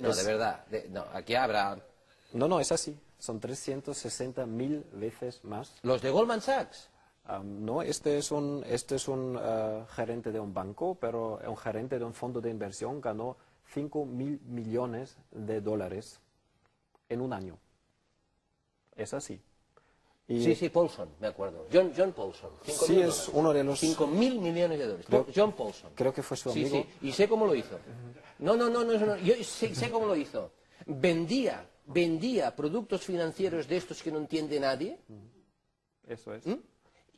No, de verdad. No, aquí habrá... No, es así. Son 360.000 veces más. ¿Los de Goldman Sachs? No, este es un gerente de un banco, pero un gerente de un fondo de inversión ganó 5.000 millones de dólares en un año. Es así. Sí, Paulson, me acuerdo. John Paulson. Sí, es uno de los... 5.000 millones de dólares. John Paulson. Creo que fue su amigo. Sí, y sé cómo lo hizo. No, yo sé cómo lo hizo. Vendía productos financieros de estos que no entiende nadie. Eso es.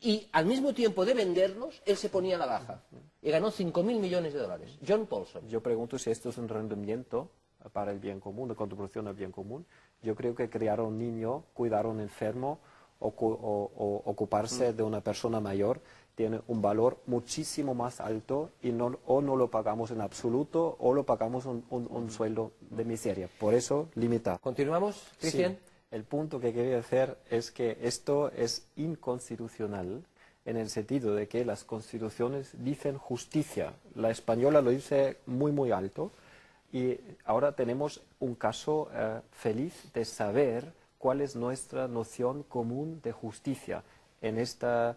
Y al mismo tiempo de venderlos, él se ponía a la baja. Y ganó 5.000 millones de dólares. John Paulson. Yo pregunto si esto es un rendimiento para el bien común, de contribución al bien común. Yo creo que criar a un niño, cuidar a un enfermo o ocuparse de una persona mayor tiene un valor muchísimo más alto y no lo pagamos en absoluto o lo pagamos un sueldo de miseria. Por eso, limitar. ¿Continuamos, Cristian? Sí. El punto que quería hacer es que esto es inconstitucional en el sentido de que las constituciones dicen justicia. La española lo dice muy, muy alto y ahora tenemos un caso feliz de saber cuál es nuestra noción común de justicia en esta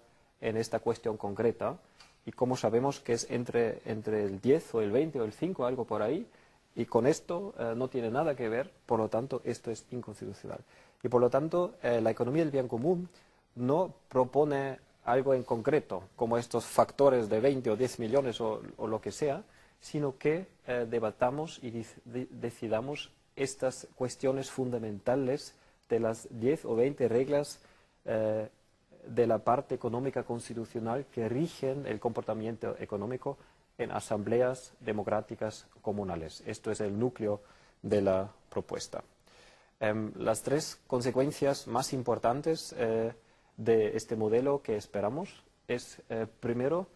cuestión concreta y como sabemos que es entre el 10 o el 20 o el 5, algo por ahí, y con esto no tiene nada que ver, por lo tanto esto es inconstitucional. Y por lo tanto la economía del bien común no propone algo en concreto, como estos factores de 20 o 10 millones o lo que sea, sino que debatamos y decidamos estas cuestiones fundamentales de las 10 o 20 reglas de la parte económica constitucional que rigen el comportamiento económico en asambleas democráticas comunales. Esto es el núcleo de la propuesta. Las tres consecuencias más importantes de este modelo que esperamos es, primero,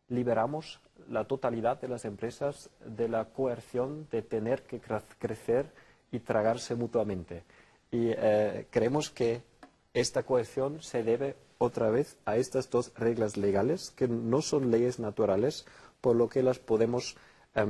liberamos la totalidad de las empresas de la coerción de tener que crecer y tragarse mutuamente. Y creemos que esta coerción se debe otra vez a estas dos reglas legales, que no son leyes naturales, por lo que las podemos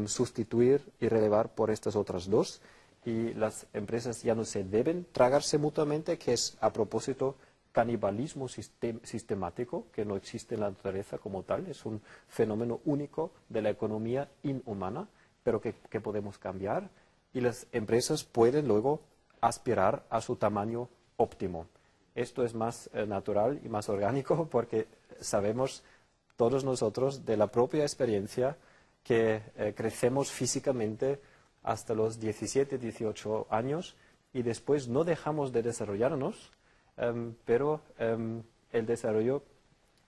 sustituir y relevar por estas otras dos. Y las empresas ya no se deben tragarse mutuamente, que es, a propósito, canibalismo sistemático, que no existe en la naturaleza como tal, es un fenómeno único de la economía inhumana, pero que podemos cambiar. Y las empresas pueden luego aspirar a su tamaño óptimo. Esto es más natural y más orgánico porque sabemos todos nosotros de la propia experiencia que crecemos físicamente hasta los 17, 18 años y después no dejamos de desarrollarnos, pero el desarrollo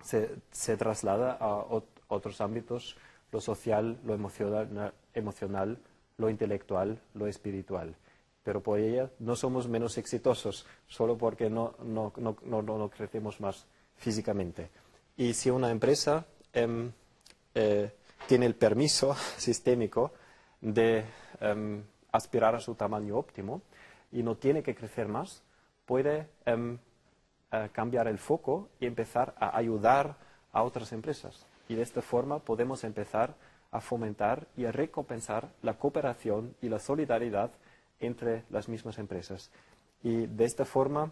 se traslada a otros ámbitos, lo social, lo emocional, lo intelectual, lo espiritual. Pero por ella no somos menos exitosos, solo porque no crecemos más físicamente. Y si una empresa tiene el permiso sistémico de aspirar a su tamaño óptimo y no tiene que crecer más, puede cambiar el foco y empezar a ayudar a otras empresas. Y de esta forma podemos empezar a fomentar y a recompensar la cooperación y la solidaridad entre las mismas empresas. Y de esta forma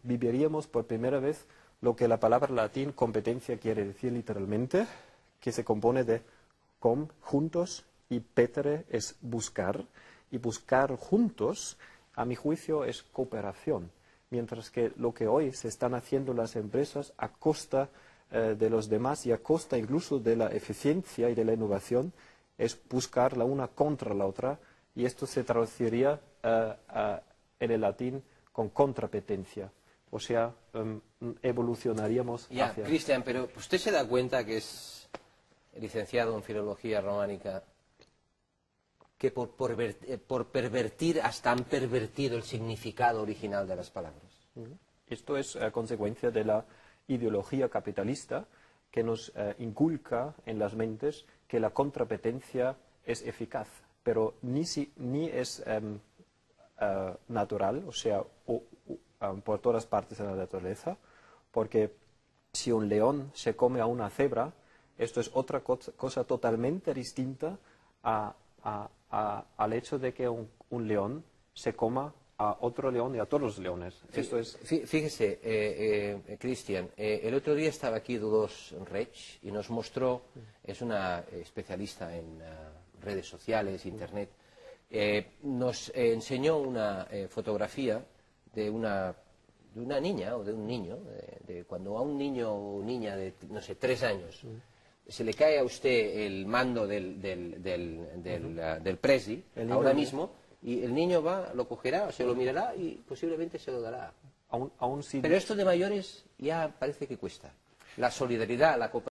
viviríamos por primera vez lo que la palabra latín competencia quiere decir literalmente, que se compone de com, juntos, y petere es buscar, y buscar juntos, a mi juicio, es cooperación, mientras que lo que hoy se están haciendo las empresas a costa de los demás y a costa incluso de la eficiencia y de la innovación, es buscar la una contra la otra, y esto se traduciría en el latín con contrapetencia. O sea, evolucionaríamos hacia... Cristian, pero ¿usted se da cuenta que es licenciado en Filología Románica, que por pervertir hasta han pervertido el significado original de las palabras? Esto es consecuencia de la ideología capitalista que nos inculca en las mentes que la contrapetencia es eficaz, pero ni es natural, o sea, por todas partes de la naturaleza, porque si un león se come a una cebra, esto es otra cosa totalmente distinta a al hecho de que un león se coma a otro león y a todos los leones. Esto es... Fíjese, Cristian, el otro día estaba aquí Dolors Reig y nos mostró, es una especialista en redes sociales, internet, nos enseñó una fotografía de una niña o de un niño, de cuando a un niño o niña de, no sé, 3 años se le cae a usted el mando del Prezi, ahora mismo, y el niño va, lo cogerá, se lo mirará y posiblemente se lo dará. Aún si... Pero esto de mayores ya parece que cuesta. La solidaridad, la cooperación.